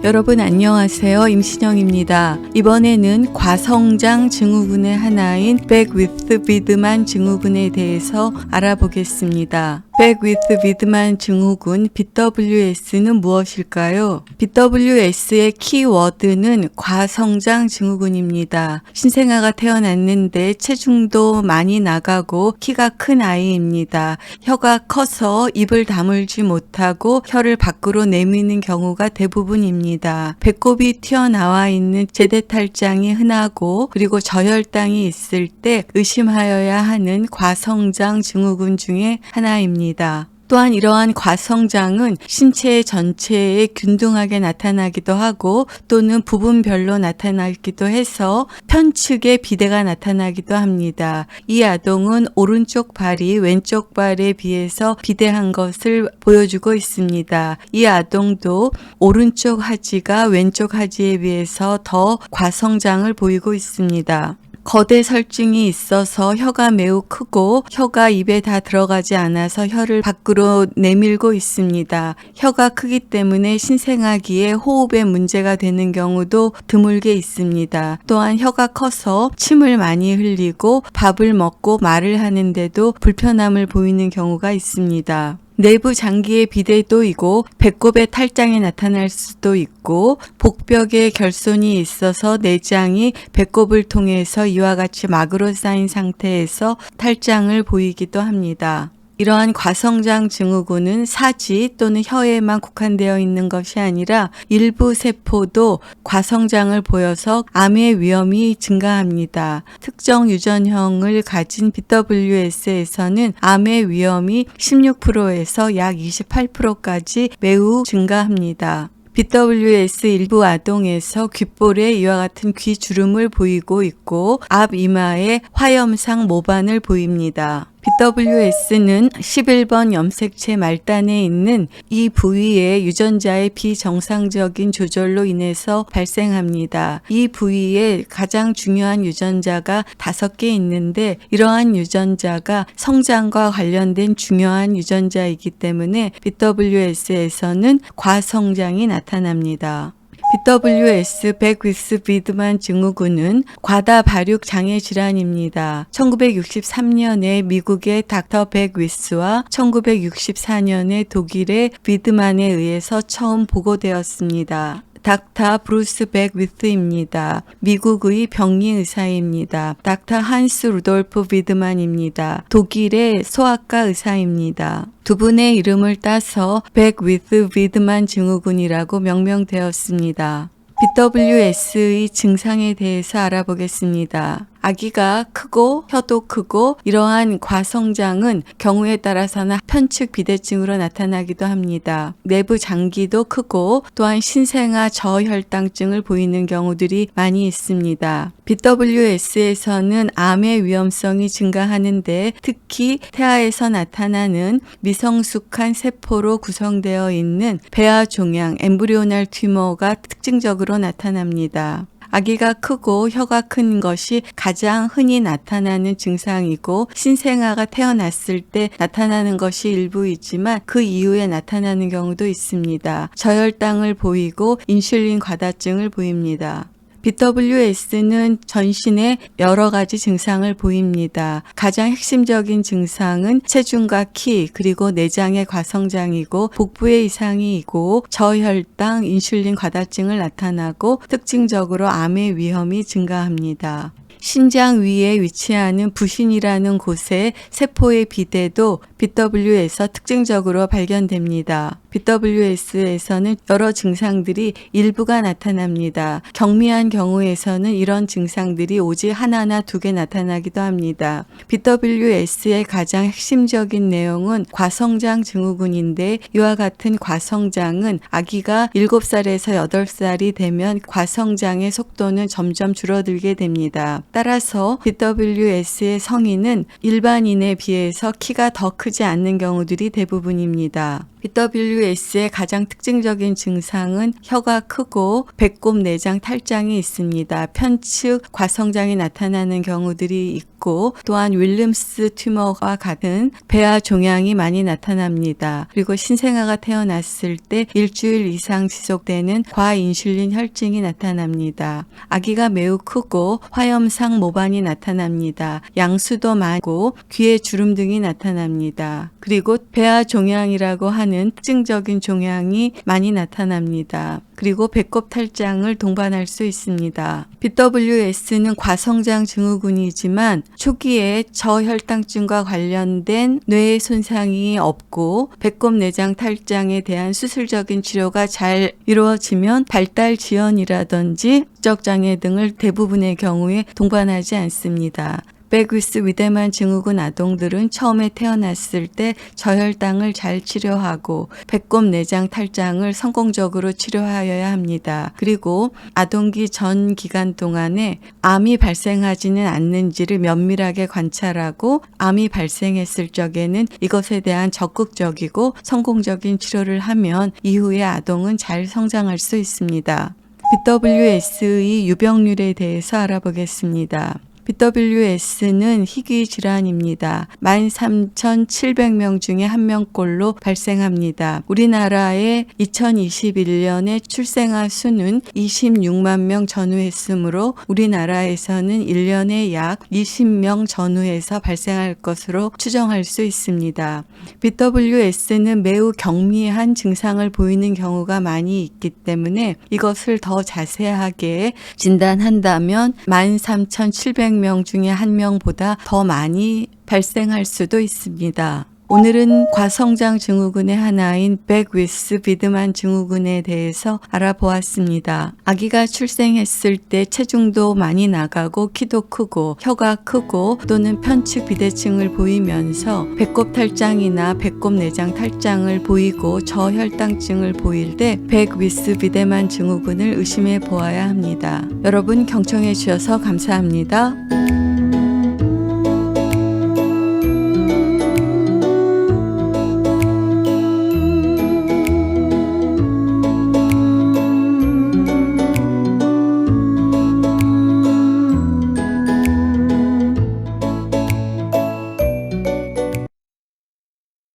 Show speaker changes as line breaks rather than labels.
여러분 안녕하세요. 임신영입니다. 이번에는 과성장 증후군의 하나인 Back with Wiedemann 증후군에 대해서 알아보겠습니다. Back with Wiedemann 증후군 BWS는 무엇일까요? BWS의 키워드는 과성장 증후군입니다. 신생아가 태어났는데 체중도 많이 나가고 키가 큰 아이입니다. 혀가 커서 입을 다물지 못하고 혀를 밖으로 내미는 경우가 대부분입니다. 배꼽이 튀어나와 있는 제대탈장이 흔하고 그리고 저혈당이 있을 때 의심하여야 하는 과성장 증후군 중에 하나입니다. 또한 이러한 과성장은 신체 전체에 균등하게 나타나기도 하고 또는 부분별로 나타나기도 해서 편측의 비대가 나타나기도 합니다. 이 아동은 오른쪽 발이 왼쪽 발에 비해서 비대한 것을 보여주고 있습니다. 이 아동도 오른쪽 하지가 왼쪽 하지에 비해서 더 과성장을 보이고 있습니다. 거대 설증이 있어서 혀가 매우 크고 혀가 입에 다 들어가지 않아서 혀를 밖으로 내밀고 있습니다. 혀가 크기 때문에 신생아기에 호흡에 문제가 되는 경우도 드물게 있습니다. 또한 혀가 커서 침을 많이 흘리고 밥을 먹고 말을 하는데도 불편함을 보이는 경우가 있습니다. 내부 장기의 비대도이고 배꼽의 탈장이 나타날 수도 있고 복벽에 결손이 있어서 내장이 배꼽을 통해서 이와 같이 막으로 쌓인 상태에서 탈장을 보이기도 합니다. 이러한 과성장 증후군은 사지 또는 혀에만 국한되어 있는 것이 아니라 일부 세포도 과성장을 보여서 암의 위험이 증가합니다. 특정 유전형을 가진 BWS에서는 암의 위험이 16%에서 약 28%까지 매우 증가합니다. BWS 일부 아동에서 귓볼에 이와 같은 귀주름을 보이고 있고 앞 이마에 화염상 모반을 보입니다. BWS는 11번 염색체 말단에 있는 이 부위의 유전자의 비정상적인 조절로 인해서 발생합니다. 이 부위에 가장 중요한 유전자가 5개 있는데 이러한 유전자가 성장과 관련된 중요한 유전자이기 때문에 BWS에서는 과성장이 나타납니다. BWS Back with Wiedemann 증후군은 과다 발육 장애 질환입니다. 1963년에 미국의 닥터 백 위스와 1964년에 독일의 비드만에 의해서 처음 보고되었습니다. 닥터 브루스 백 위스입니다. 미국의 병리 의사입니다. 닥터 한스 루돌프 비드만입니다. 독일의 소아과 의사입니다. 두 분의 이름을 따서 Back with Wiedemann 증후군이라고 명명되었습니다. BWS의 증상에 대해서 알아보겠습니다. 아기가 크고 혀도 크고 이러한 과성장은 경우에 따라서는 편측 비대증으로 나타나기도 합니다. 내부 장기도 크고 또한 신생아 저혈당증을 보이는 경우들이 많이 있습니다. BWS에서는 암의 위험성이 증가하는데 특히 태아에서 나타나는 미성숙한 세포로 구성되어 있는 배아 종양 엠브리오날 튜머가 특징적으로 나타납니다. 아기가 크고 혀가 큰 것이 가장 흔히 나타나는 증상이고 신생아가 태어났을 때 나타나는 것이 일부이지만 그 이후에 나타나는 경우도 있습니다. 저혈당을 보이고 인슐린 과다증을 보입니다. BWS는 전신에 여러 가지 증상을 보입니다. 가장 핵심적인 증상은 체중과 키 그리고 내장의 과성장이고 복부의 이상이고 저혈당, 인슐린 과다증을 나타나고 특징적으로 암의 위험이 증가합니다. 신장 위에 위치하는 부신이라는 곳에 세포의 비대도 BW에서 특징적으로 발견됩니다. BWS에서는 여러 증상들이 일부가 나타납니다. 경미한 경우에서는 이런 증상들이 오직 하나나 2개 나타나기도 합니다. BWS의 가장 핵심적인 내용은 과성장 증후군인데 이와 같은 과성장은 아기가 7살에서 8살이 되면 과성장의 속도는 점점 줄어들게 됩니다. 따라서 BWS의 성인은 일반인에 비해서 키가 더 크지 않는 경우들이 대부분입니다. BWS BWS의 가장 특징적인 증상은 혀가 크고 배꼽 내장 탈장이 있습니다. 편측 과성장이 나타나는 경우들이 있고 또한 윌름스 튜머와 같은 배아 종양이 많이 나타납니다. 그리고 신생아가 태어났을 때 일주일 이상 지속되는 과인슐린 혈증이 나타납니다. 아기가 매우 크고 화염상 모반이 나타납니다. 양수도 많고 귀에 주름 등이 나타납니다. 그리고 배아 종양이라고 하는 특징적인 종양이 많이 나타납니다. 그리고 배꼽 탈장을 동반할 수 있습니다. BWS는 과성장 증후군이지만 초기에 저혈당증과 관련된 뇌의 손상이 없고 배꼽 내장 탈장에 대한 수술적인 치료가 잘 이루어지면 발달 지연이라든지 지적 장애 등을 대부분의 경우에 동반하지 않습니다. 백위스 위대만 증후군 아동들은 처음에 태어났을 때 저혈당을 잘 치료하고 배꼽 내장 탈장을 성공적으로 치료하여야 합니다. 그리고 아동기 전 기간 동안에 암이 발생하지는 않는지를 면밀하게 관찰하고 암이 발생했을 적에는 이것에 대한 적극적이고 성공적인 치료를 하면 이후에 아동은 잘 성장할 수 있습니다. BWS의 유병률에 대해서 알아보겠습니다. BWS는 희귀 질환입니다. 13,700명 중에 1명꼴로 발생합니다. 우리나라의 2021년에 출생아 수는 26만 명 전후했으므로 우리나라에서는 1년에 약 20명 전후해서 발생할 것으로 추정할 수 있습니다. BWS는 매우 경미한 증상을 보이는 경우가 많이 있기 때문에 이것을 더 자세하게 진단한다면 13,700명 중에 1명보다 더 많이 발생할 수도 있습니다. 오늘은 과성장 증후군의 하나인 백위스 비드만 증후군에 대해서 알아보았습니다. 아기가 출생했을 때 체중도 많이 나가고 키도 크고 혀가 크고 또는 편측 비대증을 보이면서 배꼽 탈장이나 배꼽 내장 탈장을 보이고 저혈당증을 보일 때 백위스 비드만 증후군을 의심해 보아야 합니다. 여러분 경청해 주셔서 감사합니다.